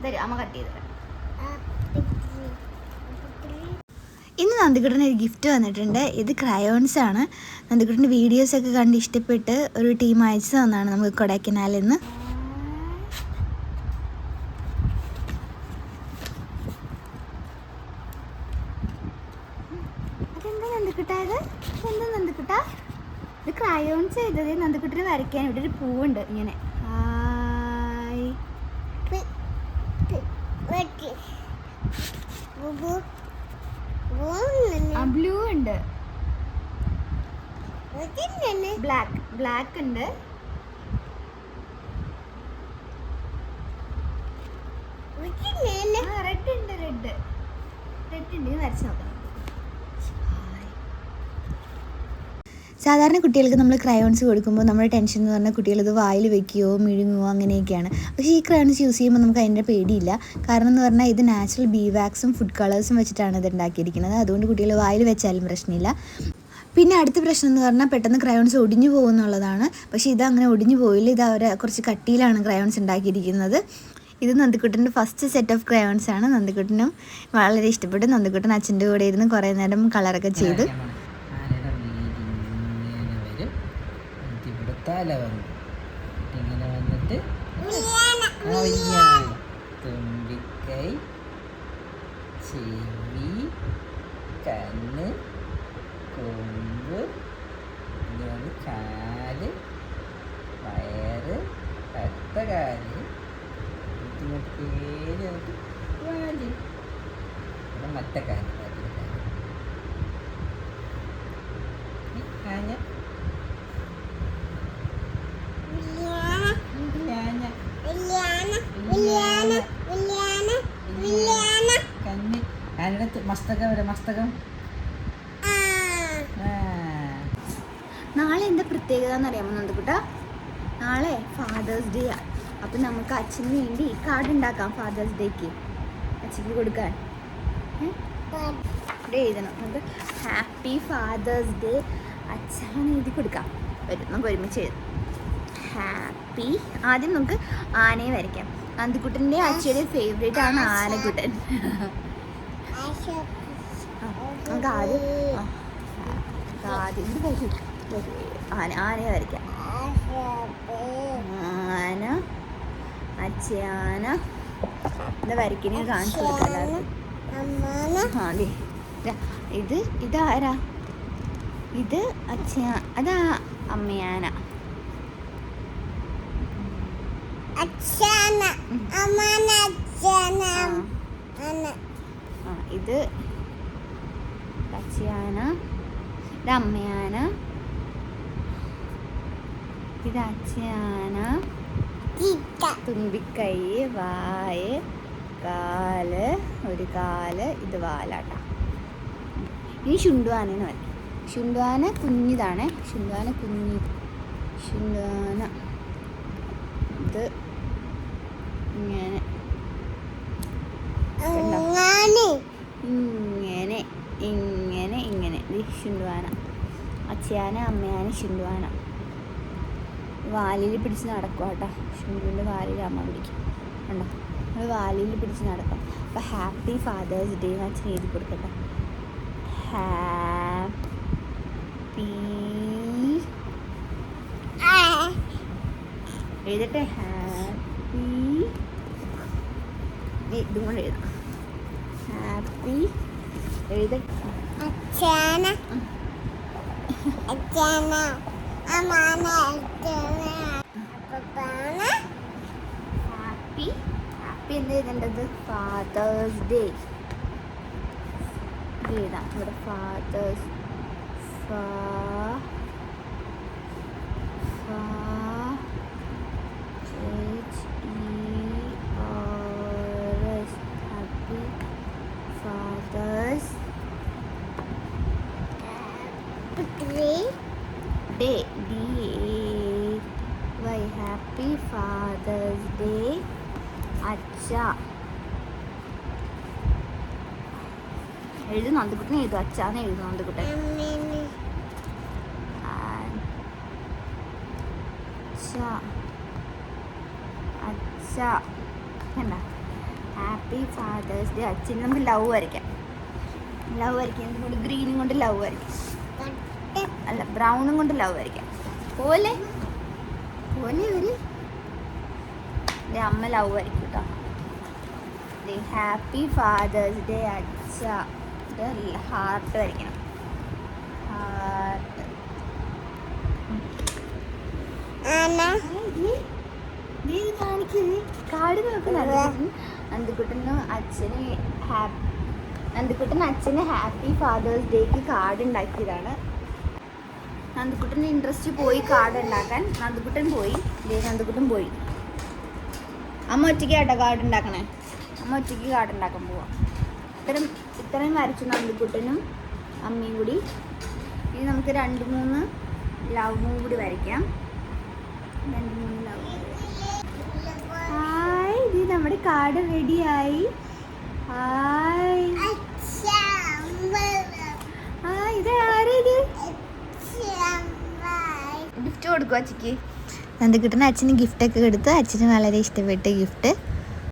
തരും, അമ്മ കട്ട് ചെയ്ത് തരാം. ഇന്ന് നന്ദിക്കുട്ടന് ഒരു ഗിഫ്റ്റ് വന്നിട്ടുണ്ട്. ഇത് ക്രയോൺസ് ആണ്. നന്ദിക്കുട്ടൻ്റെ വീഡിയോസൊക്കെ കണ്ട് ഇഷ്ടപ്പെട്ട് ഒരു ടീം അയച്ചു തന്നാണ് നമുക്ക് കൊടൈക്കനാലിൽ നിന്ന്. അതെന്താ നന്ദിക്കുട്ടാ ഇത്? എന്താ നന്ദിക്കുട്ടാ ഇത്? ക്രയോൺസ് ചെയ്തത് നന്ദിക്കുട്ടിന് വരയ്ക്കാൻ. ഇവിടെ ഒരു പൂവുണ്ട് ഇങ്ങനെ. ബ്ലൂ ഉണ്ട്, ബ്ലാക്ക് ഉണ്ട്, റെഡ് ഉണ്ട്. റെഡ് ഉണ്ട്. വരച്ച് നോക്കാം. സാധാരണ കുട്ടികൾക്ക് നമ്മൾ ക്രയോൺസ് കൊടുക്കുമ്പോൾ നമ്മുടെ ടെൻഷൻ എന്ന് പറഞ്ഞാൽ കുട്ടികളിത് വായിൽ വെക്കുകയോ മിഴുങ്ങുകയോ അങ്ങനെയൊക്കെയാണ്. പക്ഷേ ഈ ക്രയോൺസ് യൂസ് ചെയ്യുമ്പോൾ നമുക്ക് അതിൻ്റെ പേടിയില്ല. കാരണം എന്ന് പറഞ്ഞാൽ ഇത് നാച്ചുറൽ ബീ വാക്സും ഫുഡ് കളേഴ്സും വെച്ചിട്ടാണ് ഇത് ഉണ്ടാക്കിയിരിക്കുന്നത്. അതുകൊണ്ട് കുട്ടികൾ വായിൽ വെച്ചാലും പ്രശ്നമില്ല. പിന്നെ അടുത്ത പ്രശ്നം എന്ന് പറഞ്ഞാൽ പെട്ടെന്ന് ക്രയോൺസ് ഒടിഞ്ഞു പോകുന്നുള്ളതാണ്. പക്ഷേ ഇത് അങ്ങനെ ഒടിഞ്ഞു പോയില്ല. ഇത് അവർ കുറച്ച് കട്ടിയിലാണ് ക്രയോൺസ് ഉണ്ടാക്കിയിരിക്കുന്നത്. ഇത് നന്ദിക്കുട്ടൻ്റെ ഫസ്റ്റ് സെറ്റ് ഓഫ് ക്രയോൺസ് ആണ്. നന്ദിക്കുട്ടനും വളരെ ഇഷ്ടപ്പെട്ടു. നന്ദിക്കുട്ടൻ അച്ഛൻ്റെ കൂടെ ഇരുന്ന് കുറേ നേരം കളറൊക്കെ ചെയ്തു. തല വന്നു ഇങ്ങനെ വന്നിട്ട് തുമ്പിക്കൈ, ചെവി, കണ്ണ്, കൊമ്പ്, ഇങ്ങനെ കാല്, വയറ്, അടുത്ത കാല്, ഇങ്ങോട്ട് പേര് വന്നിട്ട് വാല്, ഇവിടെ മറ്റേ കാല് കാഞ്ഞ മസ്തകം. നാളെ എന്താ പ്രത്യേകത എന്നറിയാമോ നന്ദിക്കുട്ടാ? നാളെ ഫാദേഴ്സ് ഡേ ആണ്. അപ്പം നമുക്ക് അച്ഛന് വേണ്ടി കാർഡ് ഉണ്ടാക്കാം. ഫാദേഴ്സ് ഡേക്ക് അച്ഛക്ക് കൊടുക്കാൻ ഇവിടെ എഴുതണം. നമുക്ക് ഹാപ്പി ഫാദേഴ്സ് ഡേ അച്ഛന് എഴുതി കൊടുക്കാം. വരും, നമുക്ക് ഒരുമിച്ച് എഴുതാം. ഹാപ്പി. ആദ്യം നമുക്ക് ആനയെ വരയ്ക്കാം. നന്ദിക്കുട്ടൻ്റെ അച്ഛൻ്റെ ഫേവറേറ്റ് ആണ് ആനക്കുട്ടൻ. നമുക്ക് ആദ്യം ആനയെ വരയ്ക്കാം. ആന, അച്ഛയാന. എന്താ വരയ്ക്കണേ കാണിച്ചു കൊടുക്കാം. അതെ, ഇതാരാ? ഇത് അച്ഛയാ, അതാ അമ്മയാന. ഇത് അച്ഛയാന, ഇത് അമ്മയാന, ഇത് അച്ഛയാന, തുമ്പിക്കൈ, വായ്, കാല്, ഒരു കാല്, ഇത് വാലാട്ട. ഇനി ശുണ്ടുവാനെന്ന് പറയും. ശുണ്ടുവാന കുഞ്ഞിതാണേ. ശുണ്ടുവാന കുഞ്ഞി. ശുണ്ടുവാന ഇത് ഇങ്ങനെ ഇങ്ങനെ ഇങ്ങനെ ഇങ്ങനെ. ഇത് ശുണ്ടുവാന. അച്ഛയാന, അമ്മയാന, ശുണ്ടുവാന. വാലിൽ പിടിച്ച് നടക്കുക കേട്ടോ. ശുണ്ടുവിൻ്റെ വാലിൽ അമ്മ പിടിക്കും കണ്ടോ. നമ്മൾ വാലിൽ പിടിച്ച് നടക്കാം. അപ്പോൾ ഹാപ്പി ഫാദേഴ്സ് ഡേ എന്ന് അച്ഛൻ എഴുതി കൊടുക്കട്ടെ. ഹാപ്പി എഴുതട്ടെ. ഹാപ്പി ഇതും കൊണ്ട് എഴുതാം. ഹാപ്പി എഴുതട്ടെ. അച്ഛാന അച്ഛാന അമ്മാന ഹാപ്പി. ഹാപ്പി എന്ത് എഴുതേണ്ടത്? ഫാദേഴ്സ് ഡേ എഴുതാം. ഇവിടെ father's happy father's day. DAY. Happy father's day അച്ഛ. എഴുതും. നന്ദിക്കുട്ടനെ എഴുതും. അച്ഛാന്ന് എഴുതും നന്ദിക്കുട്ടൻ. അച്ഛ. കണ്ട ഹാപ്പി ഫാദേഴ്സ് ഡേ അച്ഛന്. നമുക്ക് ലവ് വരയ്ക്കാം. ലവ് വരയ്ക്കാം. കൂടി ഗ്രീനും കൊണ്ട് ലവ് വരയ്ക്കാം. അല്ല, ബ്രൗണും കൊണ്ട് ലവ് വരയ്ക്കാം. പോലെ പോലെ ഒരു അമ്മ ലവ് വരയ്ക്കും കേട്ടോ. ഹാപ്പി ഫാദേഴ്സ് ഡേ അച്ഛ. ഹാർട്ട് വരയ്ക്കണം. ഹാർട്ട്. കാണിക്കേ കാർഡ് നോക്കുന്നത്. നന്ദിക്കുട്ടനും അച്ഛന് ഹാപ്പി ഫാദേഴ്സ് ഡേക്ക് കാർഡ് ഉണ്ടാക്കിയതാണ്. നന്ദിക്കുട്ടന് ഇൻട്രസ്റ്റ് പോയി കാർഡ് ഉണ്ടാക്കാൻ. നന്ദിക്കുട്ടൻ പോയി. അമ്മ ഒറ്റയ്ക്ക് കേട്ടോ കാർഡ് ഉണ്ടാക്കണേ. അമ്മ ഒറ്റയ്ക്ക് കാർഡ് ഉണ്ടാക്കാൻ പോവാം. ഇത്രയും വരച്ചു നന്ദിക്കുട്ടനും അമ്മയും കൂടി. ഇനി നമുക്ക് 2-3 ലവും കൂടി വരയ്ക്കാം. 2-3 ലവ്. ഹായ്, ഇത് നമ്മുടെ കാർഡ് റെഡിയായി. ഹായ്. ഇത് ആരത്? ഗിഫ്റ്റ് കൊടുക്കും അച്ഛക്ക്. നന്ദിക്കുട്ടന് അച്ഛന് ഗിഫ്റ്റൊക്കെ കൊടുത്തു. അച്ഛന് വളരെ ഇഷ്ടപ്പെട്ട ഗിഫ്റ്റ്.